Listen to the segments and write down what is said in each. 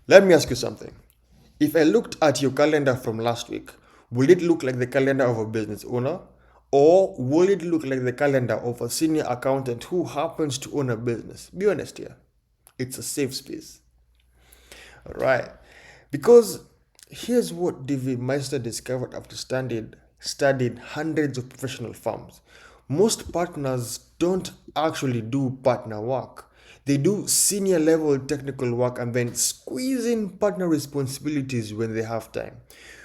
Let me ask you something. If I looked at your calendar from last week, will it look like the calendar of a business owner? Or will it look like the calendar of a senior accountant who happens to own a business? Be honest here. It's a safe space. Alright. Because here's what David Maister discovered after studied hundreds of professional firms. Most partners don't actually do partner work. They do senior level technical work and then squeeze in partner responsibilities when they have time,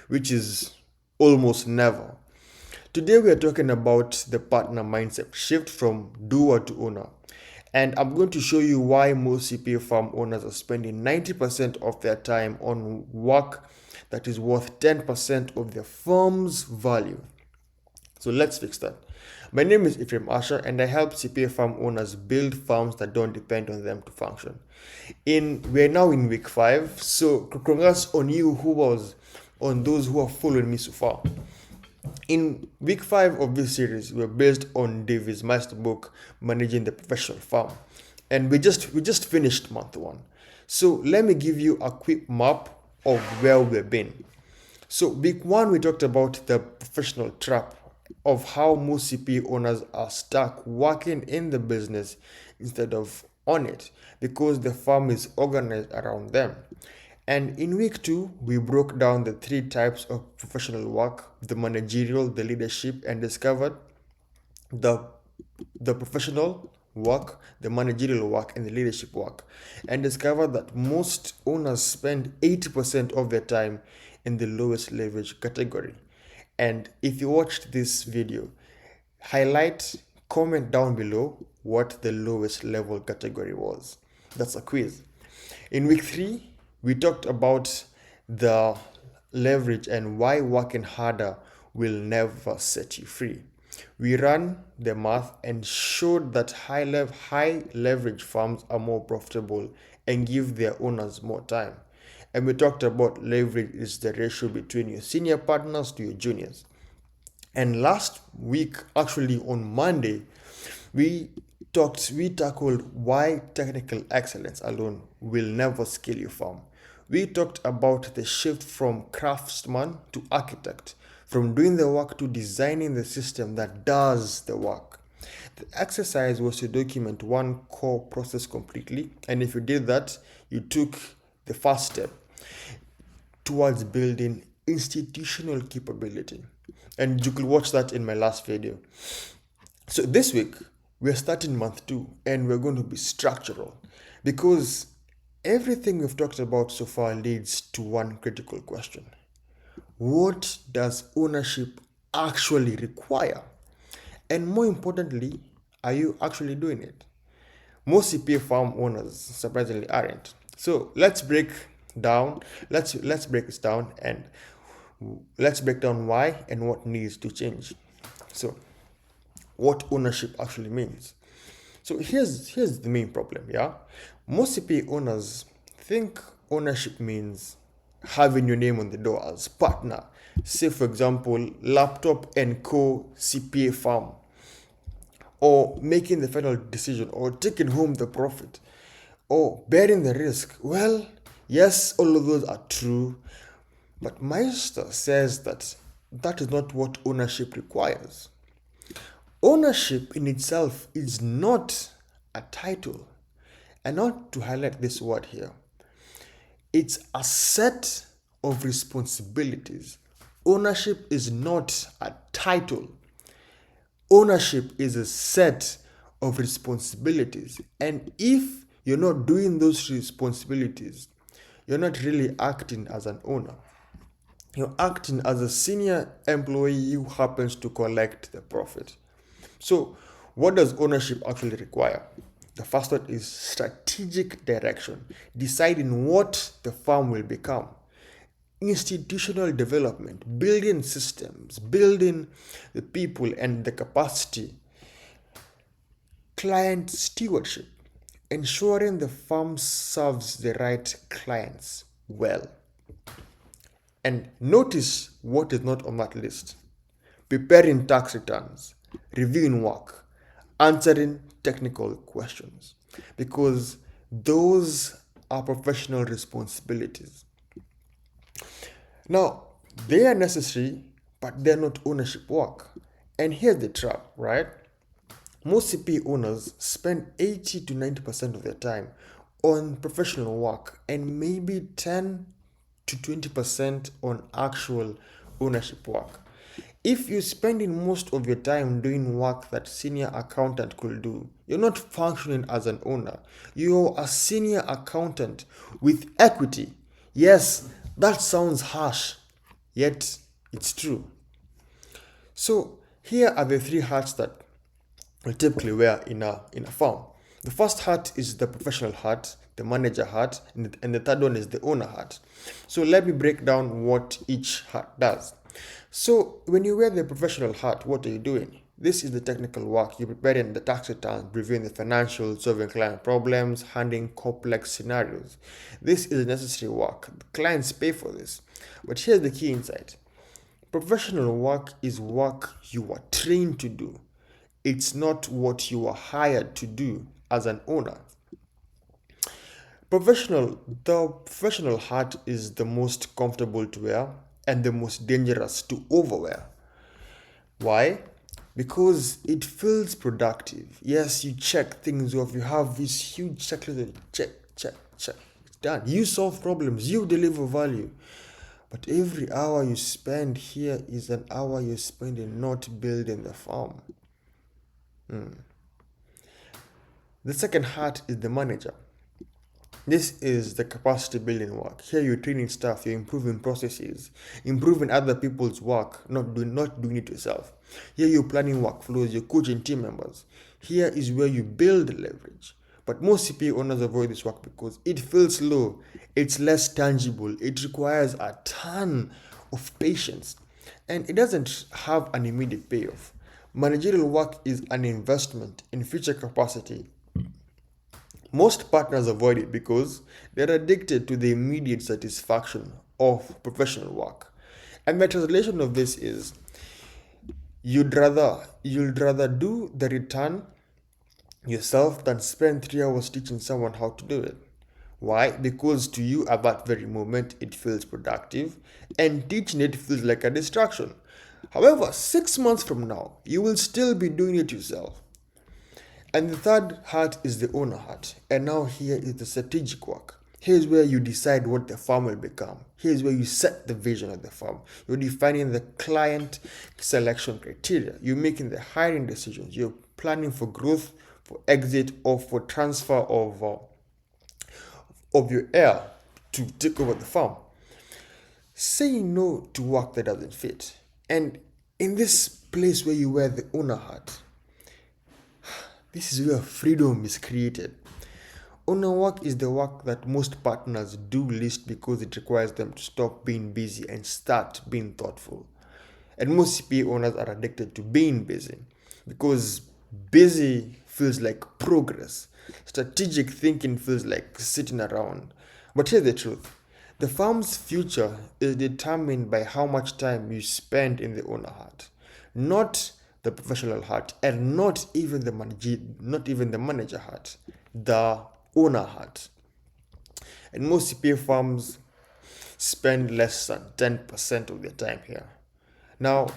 which is almost never. Today we are talking about the partner mindset shift from doer to owner. And I'm going to show you why most CPA firm owners are spending 90% of their time on work that is worth 10% of their firm's value. So let's fix that. My name is Ephraim Asher and I help CPA firm owners build firms that don't depend on them to function. We're now in week 5, so congrats on those who have followed me so far. In week 5 of this series, we're based on David Maister's book, Managing the Professional Firm. And we just finished month 1. So let me give you a quick map of where we've been. So week 1, we talked about the professional trap of how most CPA owners are stuck working in the business instead of on it because the firm is organized around them. And in week 2, we broke down the 3 types of professional work, the managerial, the leadership, and discovered the professional work, the managerial work, and the leadership work, and discovered that most owners spend 80% of their time in the lowest leverage category. And if you watched this video, comment down below what the lowest level category was. That's a quiz. In week 3, we talked about the leverage and why working harder will never set you free. We ran the math and showed that high leverage firms are more profitable and give their owners more time. And we talked about leverage is the ratio between your senior partners to your juniors. And last week, actually on Monday, we tackled why technical excellence alone will never scale your firm. We talked about the shift from craftsman to architect, from doing the work to designing the system that does the work. The exercise was to document one core process completely, and if you did that, you took the first step towards building institutional capability. And you could watch that in my last video. So this week, we're starting month 2 and we're going to be structural because everything we've talked about so far leads to one critical question. What does ownership actually require? And more importantly, are you actually doing it? Most CPA farm owners surprisingly aren't. So let's break this down and let's break down why and what needs to change. So what ownership actually means. So here's the main problem, yeah? Most CPA owners think ownership means having your name on the door as partner. Say for example, Laptop and Co. CPA firm, or making the final decision, or taking home the profit, or bearing the risk. Well, yes, all of those are true, but Meister says that is not what ownership requires. Ownership in itself is not a title. And not to highlight this word here, it's a set of responsibilities. Ownership is not a title. Ownership is a set of responsibilities. And if you're not doing those responsibilities, you're not really acting as an owner. You're acting as a senior employee who happens to collect the profit. So, what does ownership actually require? The first one is strategic direction, deciding what the firm will become. Institutional development, building systems, building the people and the capacity. Client stewardship, ensuring the firm serves the right clients well. And notice what is not on that list. Preparing tax returns, reviewing work, answering technical questions, because those are professional responsibilities. Now, they are necessary, but they're not ownership work. And here's the trap, right? Most CPA owners spend 80 to 90% of their time on professional work and maybe 10 to 20% on actual ownership work. If you're spending most of your time doing work that senior accountant could do, you're not functioning as an owner. You're a senior accountant with equity. Yes, that sounds harsh, yet it's true. So here are the three hats that we typically wear in a firm. The first hat is the professional hat, the manager hat, and the third one is the owner hat. So let me break down what each hat does. So when you wear the professional hat, what are you doing? This is the technical work. You're preparing the tax returns, reviewing the financials, solving client problems, handling complex scenarios. This is necessary work. The clients pay for this. But here's the key insight. Professional work is work you are trained to do. It's not what you are hired to do as an owner. The professional hat is the most comfortable to wear and the most dangerous to overwear. Why? Because it feels productive. Yes, you check things off. You have this huge checklist that you check, check, check. It's done. You solve problems. You deliver value. But every hour you spend here is an hour you're spending not building the farm. The second hat is the manager. This is the capacity building work. Here you're training staff, you're improving processes, improving other people's work, not doing it yourself. Here you're planning workflows, you're coaching team members. Here is where you build leverage. But most CPA owners avoid this work because it feels slow, it's less tangible, it requires a ton of patience, and it doesn't have an immediate payoff. Managerial work is an investment in future capacity. Most partners avoid it because they're addicted to the immediate satisfaction of professional work. And the translation of this is you'd rather do the return yourself than spend 3 hours teaching someone how to do it. Why? Because to you at that very moment it feels productive and teaching it feels like a distraction. However, 6 months from now, you will still be doing it yourself. And the third hat is the owner hat. And now here is the strategic work. Here's where you decide what the firm will become. Here's where you set the vision of the firm. You're defining the client selection criteria. You're making the hiring decisions. You're planning for growth, for exit, or for transfer of your heir to take over the firm. Saying no to work that doesn't fit. And in this place where you wear the owner hat, this is where freedom is created. Owner work is the work that most partners do least because it requires them to stop being busy and start being thoughtful. And most CPA owners are addicted to being busy because busy feels like progress. Strategic thinking feels like sitting around. But here's the truth. The firm's future is determined by how much time you spend in the owner hat, not the professional hat, and not even the manager hat, the owner hat. And most CPA firms spend less than 10% of their time here. Now,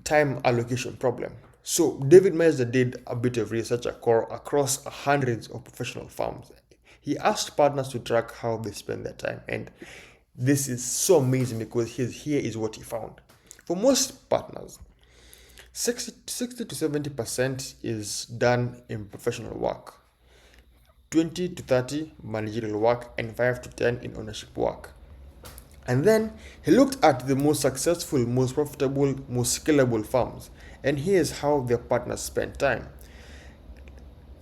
time allocation problem. So David Maister did a bit of research across hundreds of professional firms. He asked partners to track how they spend their time, and this is so amazing because here is what he found. For most partners, 60 to 70% is done in professional work, 20 to 30 managerial work, and 5 to 10 in ownership work. And then he looked at the most successful, most profitable, most scalable firms, and here's how their partners spend time.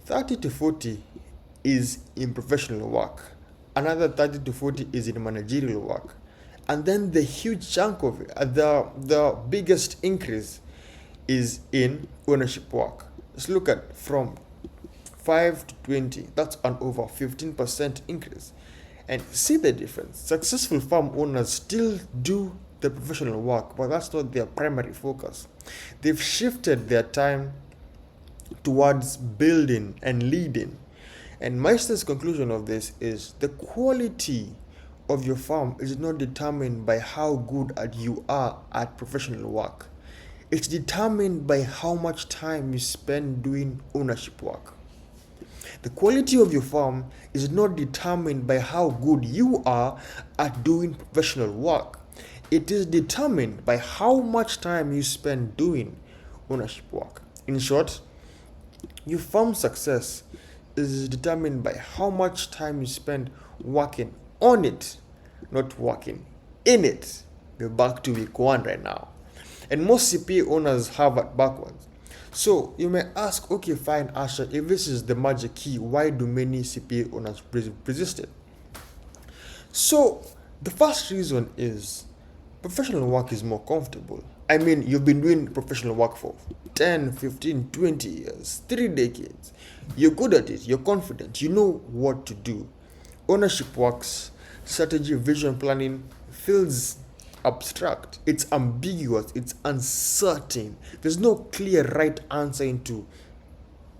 30 to 40 is in professional work, another 30 to 40 is in managerial work, and then the huge chunk of it, the biggest increase is in ownership work. Let's look at from 5 to 20, that's an over 15% increase. And see the difference. Successful firm owners still do the professional work, but that's not their primary focus. They've shifted their time towards building and leading. And Meister's conclusion of this is the quality of your firm is not determined by how good you are at professional work. It's determined by how much time you spend doing ownership work. The quality of your firm is not determined by how good you are at doing professional work. It is determined by how much time you spend doing ownership work. In short, your firm's success is determined by how much time you spend working on it, not working in it. We're back to week 1 right now. And most CPA owners have it backwards. So you may ask, okay, fine, Asha, if this is the magic key, why do many CPA owners resist it? So the first reason is professional work is more comfortable. I mean, you've been doing professional work for 10, 15, 20 years, 3 decades. You're good at it, you're confident, you know what to do. Ownership works, strategy, vision planning feels abstract. It's ambiguous, it's uncertain. There's no clear right answer into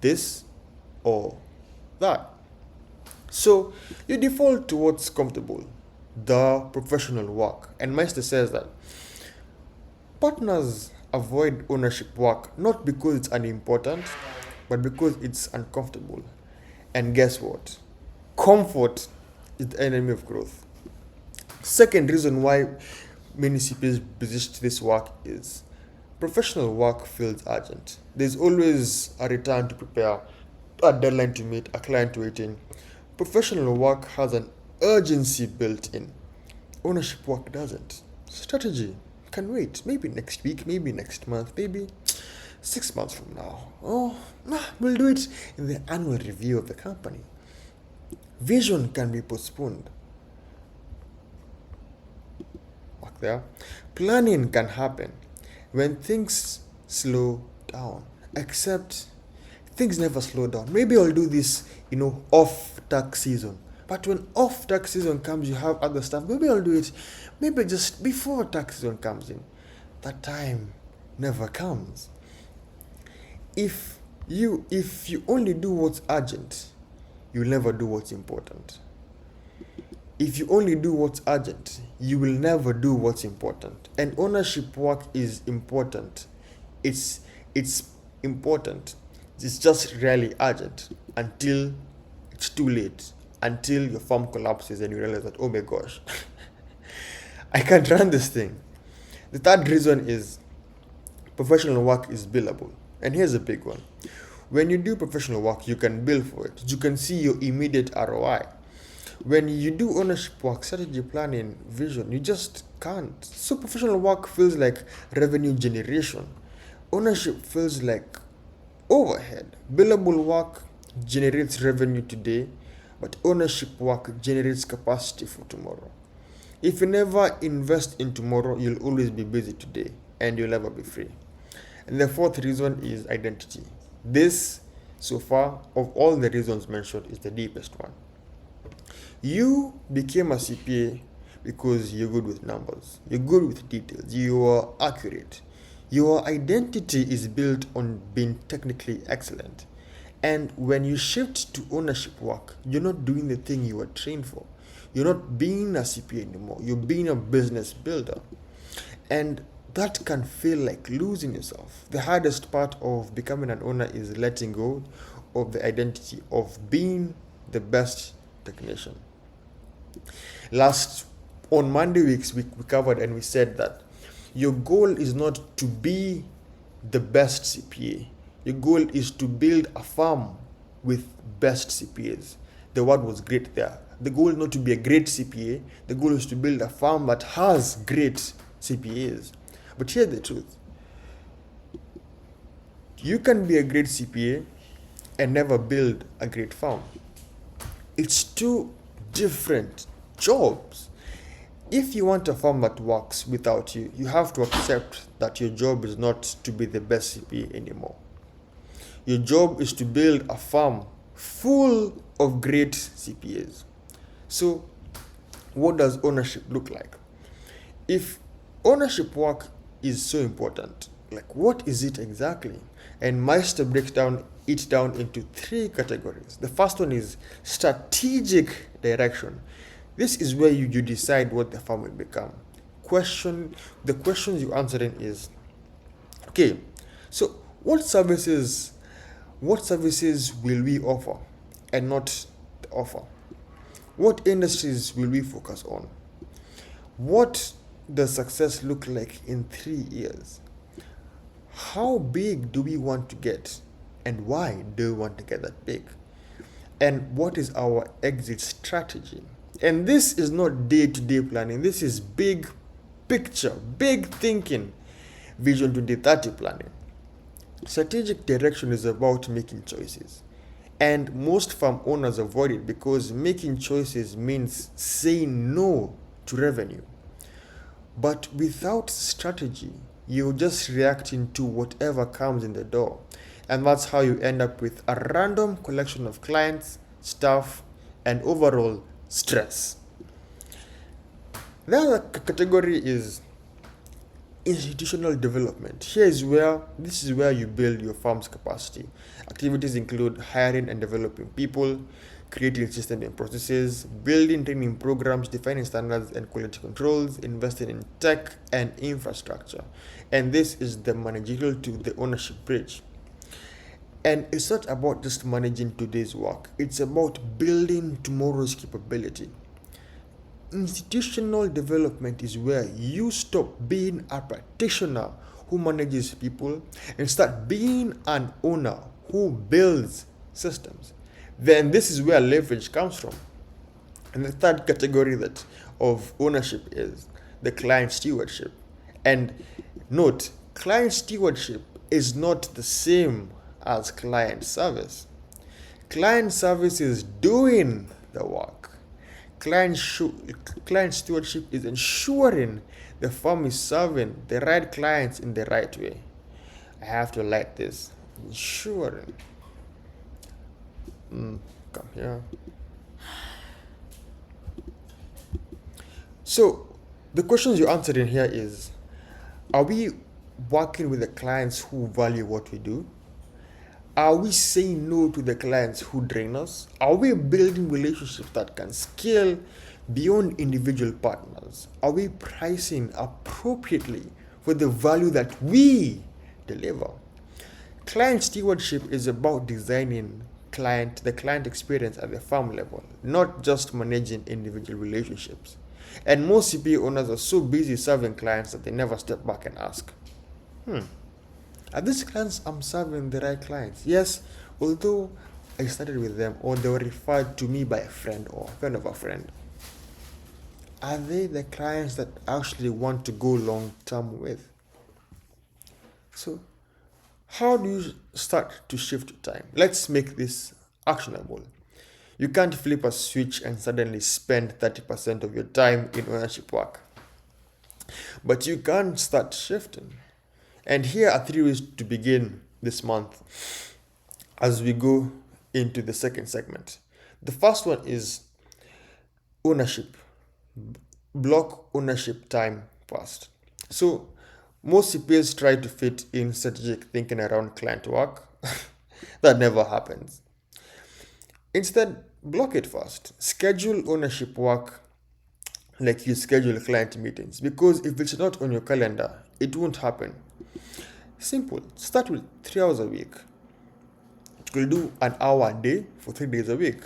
this or that. So you default towards comfortable, the professional work. And Meister says that partners avoid ownership work not because it's unimportant, but because it's uncomfortable. And guess what? Comfort is the enemy of growth. Second reason why many CPAs resist this work is professional work feels urgent. There's always a return to prepare, a deadline to meet, a client waiting. Professional work has an urgency built in. Ownership work doesn't. Strategy can wait. Maybe next week, maybe next month, maybe 6 months from now. Oh, we'll do it in the annual review of the company. Vision can be postponed. Work there. Planning can happen when things slow down. Except things never slow down. Maybe I'll do this, off tax season. But when off tax season comes, you have other stuff. Maybe I'll do it maybe just before tax season comes in. That time never comes. If you only do what's urgent, you'll never do what's important. If you only do what's urgent, you will never do what's important. And ownership work is important. It's important. It's just rarely urgent until it's too late, until your firm collapses and you realize that, oh my gosh, I can't run this thing. The third reason is professional work is billable. And here's a big one. When you do professional work, you can bill for it. You can see your immediate ROI. When you do ownership work, strategy planning, vision, you just can't. So professional work feels like revenue generation. Ownership feels like overhead. Billable work generates revenue today, but ownership work generates capacity for tomorrow. If you never invest in tomorrow, you'll always be busy today and you'll never be free. And the fourth reason is identity. This, so far, of all the reasons mentioned, is the deepest one. You became a CPA because you're good with numbers, you're good with details, you are accurate. Your identity is built on being technically excellent. And when you shift to ownership work, you're not doing the thing you were trained for. You're not being a CPA anymore. You're being a business builder. And that can feel like losing yourself. The hardest part of becoming an owner is letting go of the identity of being the best technician. On Monday weeks, we covered and we said that your goal is not to be the best CPA. Your goal is to build a firm with best CPAs. The word was great there. The goal is not to be a great CPA. The goal is to build a firm that has great CPAs. But here's the truth. You can be a great CPA and never build a great firm. It's two different jobs. If you want a firm that works without you, you have to accept that your job is not to be the best CPA anymore. Your job is to build a firm full of great CPAs. So, what does ownership look like? If ownership work is so important, Like, what is it exactly? And Meister breaks it down into three categories. The first one is strategic direction. This is where you decide what the firm will become. The questions you answer in is, okay, so what services will we offer and not offer? What industries will we focus on? What does success look like in 3 years? How big do we want to get? And why do we want to get that big? And what is our exit strategy? And this is not day-to-day planning. This is big picture, big thinking, Vision 2030 planning. Strategic direction is about making choices. And most firm owners avoid it because making choices means saying no to revenue. But without strategy, you're just reacting to whatever comes in the door. And that's how you end up with a random collection of clients, staff, and overall stress. The other category is institutional development. This is where you build your firm's capacity. Activities include hiring and developing people, creating systems and processes, building training programs, defining standards and quality controls, investing in tech and infrastructure. And this is the managerial to the ownership bridge. And it's not about just managing today's work, it's about building tomorrow's capability. Institutional development is where you stop being a practitioner who manages people and start being an owner who builds systems. Then this is where leverage comes from. And the third category of ownership is the client stewardship. And note, client stewardship is not the same as client service. Client service is doing the work. Client stewardship is ensuring the firm is serving the right clients in the right way. I have to like this. Ensuring. Come here. So the questions you answered in here is, are we working with the clients who value what we do? Are we saying no to the clients who drain us? Are we building relationships that can scale beyond individual partners? Are we pricing appropriately for the value that we deliver? Client stewardship is about designing the client experience at the firm level, not just managing individual relationships. And most CPA owners are so busy serving clients that they never step back and ask, are these clients I'm serving the right clients? Yes, although I started with them or they were referred to me by a friend or a friend of a friend. Are they the clients that I actually want to go long term with? So, how do you start to shift time? Let's make this actionable. You can't flip a switch and suddenly spend 30% of your time in ownership work. But you can start shifting. And here are 3 ways to begin this month as we go into the second segment. The first one is ownership. Block ownership time first. So most CPAs try to fit in strategic thinking around client work. That never happens. Instead, block it first. Schedule ownership work like you schedule client meetings, because if it's not on your calendar, it won't happen. Simple. Start with 3 hours a week. It will do an hour a day for 3 days a week.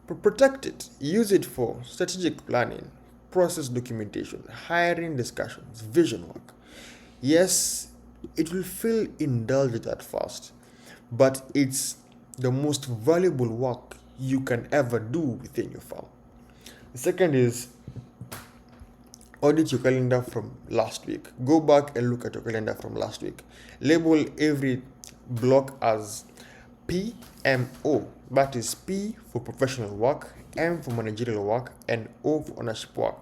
Protect it. Use it for strategic planning, process documentation, hiring discussions, vision work. Yes, it will feel indulgent at first, but it's the most valuable work you can ever do within your firm. The second is audit your calendar from last week. Go back and look at your calendar from last week. Label every block as PMO. That is P for professional work, M for managerial work, and O for ownership work.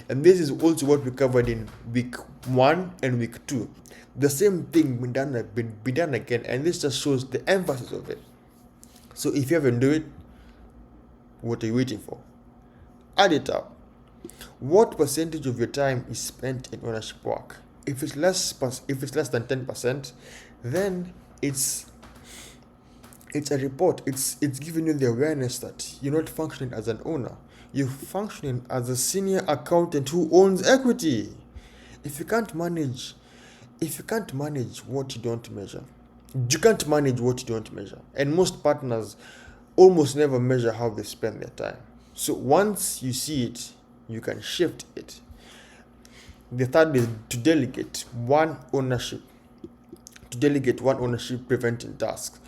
And this is also what we covered in week 1 and week 2. The same thing be done again, and this just shows the emphasis of it. So if you haven't done it, what are you waiting for? Add it up. What percentage of your time is spent in ownership work? If it's less than 10%, then it's a report. It's giving you the awareness that you're not functioning as an owner. You're functioning as a senior accountant who owns equity. If you can't manage, if you can't manage what you don't measure, you can't manage what you don't measure. And most partners almost never measure how they spend their time. So once you see it, you can shift it. The third is to delegate one ownership. Preventing tasks.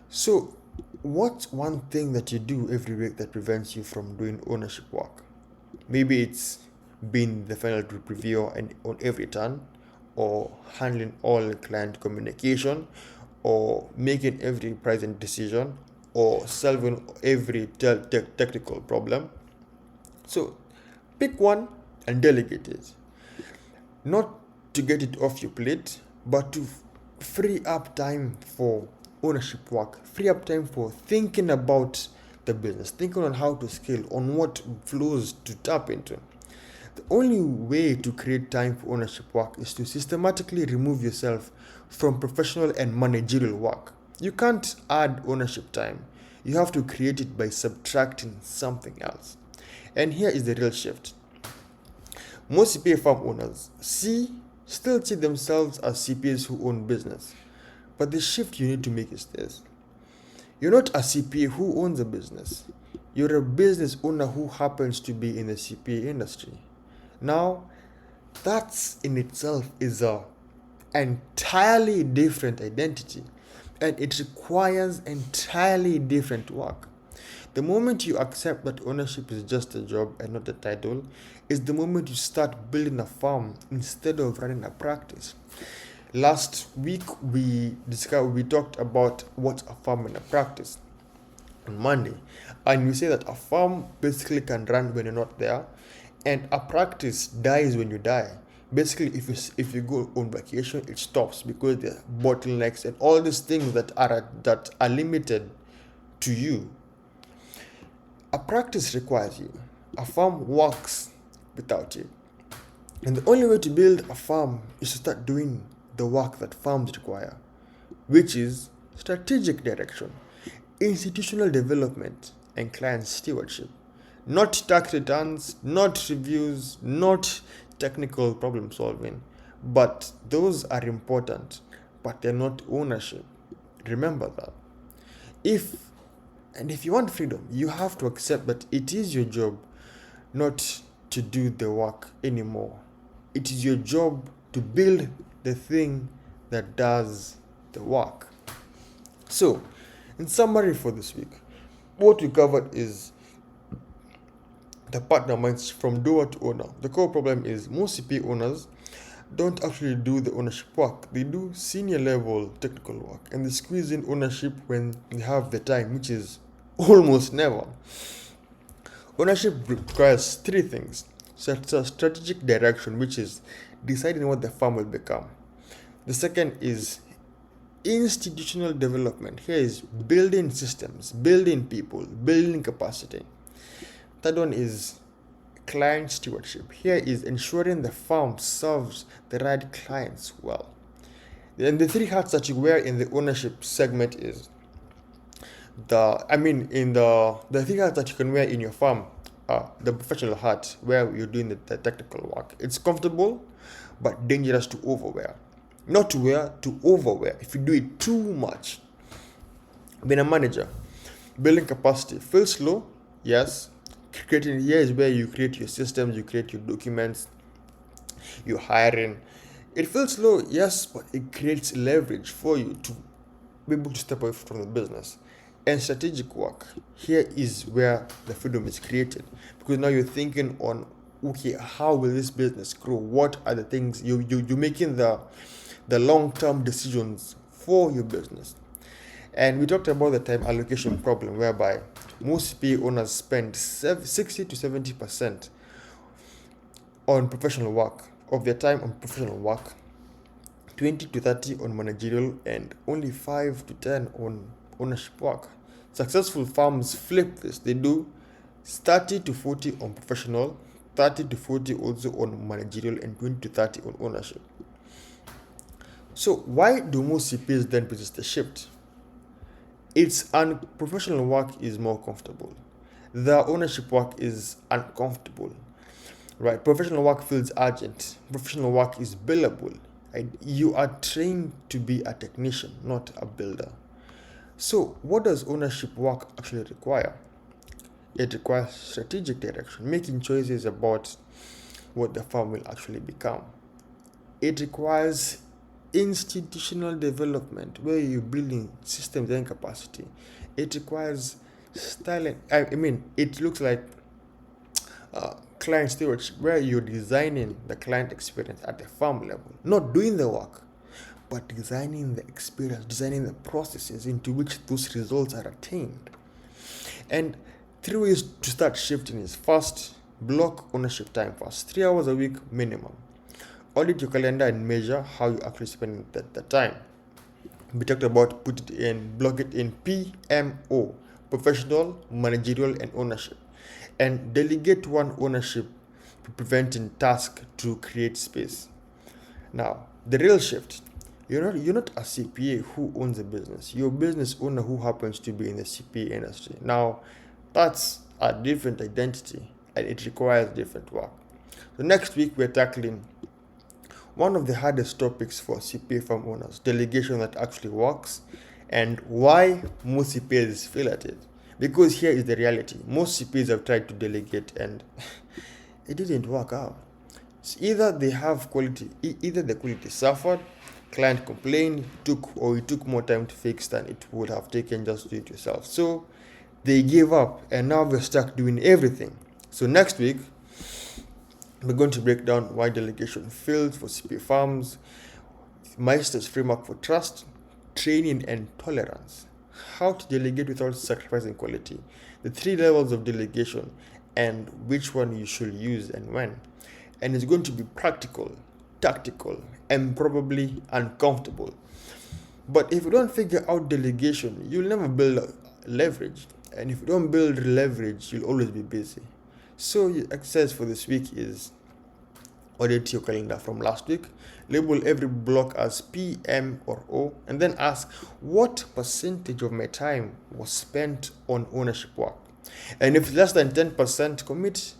So, what's one thing that you do every week that prevents you from doing ownership work? Maybe it's being the final reviewer and on every turn, or handling all client communication, or making every pricing decision, or solving every technical problem. So, pick one and delegate it. Not to get it off your plate, but to free up time for ownership work, free up time for thinking about the business, thinking on how to scale, on what flows to tap into. The only way to create time for ownership work is to systematically remove yourself from professional and managerial work. You can't add ownership time. You have to create it by subtracting something else. And here is the real shift. Most CPA firm owners still see themselves as CPAs who own business. But the shift you need to make is this. You're not a CPA who owns a business. You're a business owner who happens to be in the CPA industry. Now, that in itself is a entirely different identity, and it requires entirely different work. The moment you accept that ownership is just a job and not a title is the moment you start building a farm instead of running a practice. Last week we talked about what's a farm and a practice on Monday, and we say that a farm basically can run when you're not there, and a practice dies when you die. Basically, if you go on vacation, it stops because there are bottlenecks and all these things that are limited to you. A practice requires you. A farm works without you. And the only way to build a farm is to start doing the work that farms require, which is strategic direction, institutional development, and client stewardship. Not tax returns, not reviews, not technical problem solving, but those are important, but they're not ownership. Remember that. If you want freedom, you have to accept that it is your job not to do the work anymore. It is your job to build the thing that does the work. So, in summary for this week, what we covered is the partner mindset from doer to owner. The core problem is most CPA owners don't actually do the ownership work. They do senior level technical work and they squeeze in ownership when they have the time, which is almost never. Ownership requires three things. So it's a strategic direction, which is deciding what the firm will become. The second is institutional development. Here is building systems, building people, building capacity. Third one is client stewardship. Here is ensuring the firm serves the right clients well. And the three hats that you wear in the ownership segment is the three hats that you can wear in your firm are the professional hat, where you're doing the technical work. It's comfortable but dangerous to overwear. Not to wear, to overwear. If you do it too much. Being a manager, building capacity feels slow, yes. Creating here is where you create your systems, you create your documents, you're hiring. It feels slow, yes, but it creates leverage for you to be able to step away from the business. And strategic work, here is where the freedom is created, because now you're thinking on, okay, how will this business grow? What are the things you're making the long-term decisions for your business. And we talked about the time allocation problem, whereby most CPA owners spend 60 to 70% on professional work, of their time on professional work, 20 to 30 on managerial, and only 5 to 10 on ownership work. Successful firms flip this. They do 30 to 40 on professional, 30 to 40 also on managerial, and 20 to 30 on ownership. So why do most CPAs then resist the shift? It's unprofessional work is more comfortable. The ownership work is uncomfortable, right? Professional work feels urgent. Professional work is billable. Right? You are trained to be a technician, not a builder. So what does ownership work actually require? It requires strategic direction, making choices about what the firm will actually become. It requires institutional development where you're building systems and capacity. It requires styling. I mean, it looks like client stewardship where you're designing the client experience at the firm level, not doing the work, but designing the experience, designing the processes into which those results are attained. And 3 ways to start shifting is: first, block ownership time first, 3 hours a week minimum. Audit your calendar and measure how you actually spend the time. We talked about block it in PMO, professional, managerial, and ownership. And delegate one ownership, preventing task to create space. Now, the real shift. You're not a CPA who owns a business. You're a business owner who happens to be in the CPA industry. Now, that's a different identity and it requires different work. So next week we're tackling one of the hardest topics for CPA firm owners, delegation that actually works, and why most CPAs fail at it. Because here is the reality: most CPAs have tried to delegate and it didn't work out. So either the quality suffered, client complained, it took more time to fix than it would have taken just to do it yourself. So they gave up and now we're stuck doing everything. So next week we're going to break down why delegation fails for CPA firms, Maister's framework for trust, training, and tolerance, how to delegate without sacrificing quality, the 3 levels of delegation, and which one you should use and when. And it's going to be practical, tactical, and probably uncomfortable. But if you don't figure out delegation, you'll never build leverage. And if you don't build leverage, you'll always be busy. So your exercise for this week is: audit your calendar from last week, label every block as P, M, or O, and then ask what percentage of my time was spent on ownership work. And if less than 10%, commit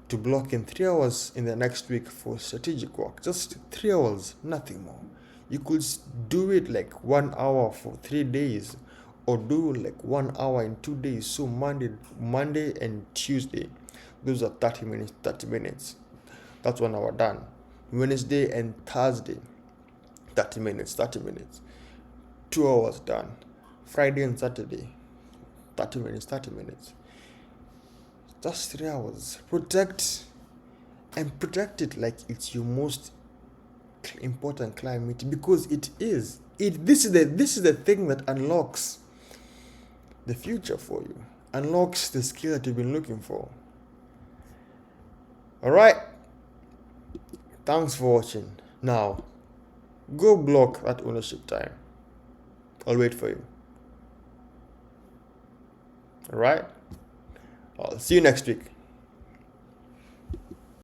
to blocking 3 hours in the next week for strategic work. Just 3 hours, nothing more. You could do it like 1 hour for 3 days, or do like 1 hour in 2 days. So Monday and Tuesday, those are 30 minutes. That's 1 hour done. Wednesday and Thursday, 30 minutes. 2 hours done. Friday and Saturday, 30 minutes. That's 3 hours. Protect it like it's your most important client meeting, because it is. This is the thing that unlocks the future for you, unlocks the skill that you've been looking for. All right. Thanks for watching. Now, go block that ownership time. I'll wait for you. All right. I'll see you next week.